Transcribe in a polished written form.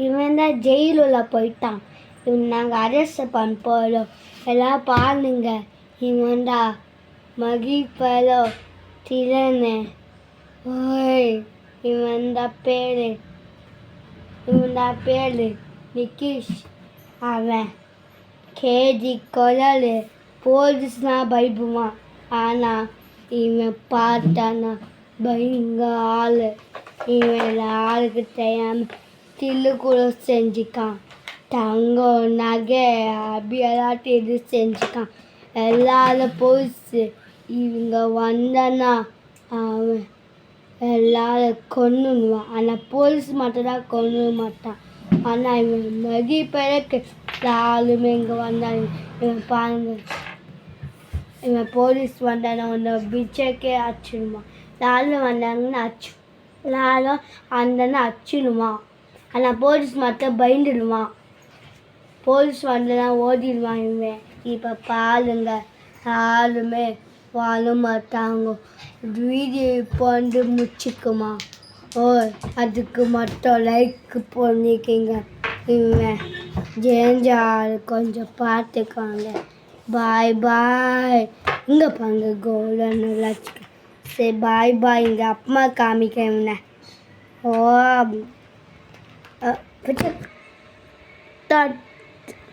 இவன் தான் ஜெயிலுள்ள போயிட்டான். இவன் நாங்கள் அரெஸ்ட் பண்ண போகிறோம். எல்லாம் பாருங்க. இவன் தான் மகிப்பலோ திறனு. ஓய் இவன் தான் பேர் நிக்கிஷ். அவன் கேஜி குரல் போலீஸ்னால் பயப்புவான். ஆனால் இவன் பார்த்தானா பயங்க ஆள். இவன் ஆளுக்கு தெரியாமல் தில்லு கூட செஞ்சுக்கான். தங்கம் நகை அப்படியெல்லாம் இது செஞ்சுக்கான். எல்லாரும் போலீஸு இவங்க வந்தானா அவன் எல்லாரும் கொன்னுடுவான். ஆனால் போலீஸ் மட்டும்தான் கொல்ல மாட்டான். ஆனால் இவன் மகிப்பதற்கு யாருமே இங்கே வந்தாங்க. இவன் பாருங்க, இவன் போலீஸ் வந்தானா ஒன்று பிச்சைக்கே அடிச்சிடுவான். யாரும் வந்தாங்கன்னு எல்லாரும் அந்தன்னு அடிச்சிடுவான். ஆனால் போலீஸ் மட்டும் பயந்துடுவான். போலீஸ் வந்தனா ஓடிடுவான் இவன். இப்போ பாருங்க, யாருமே வாழ மாட்டாங்க. வீடியோ இப்போ முடிச்சுக்குமா? ஓ அதுக்கு மட்டும் லைக் பண்ணிக்கிங்க. இவன் ஜெயிஞ்சால் கொஞ்சம் பார்த்துக்காங்க. பாய் பாய். இங்கே பாருங்க கோல்டன் லட்சுக்கு. சரி பாய் பாய். இங்கே அப்பா காமிக்க இவனை. ஓ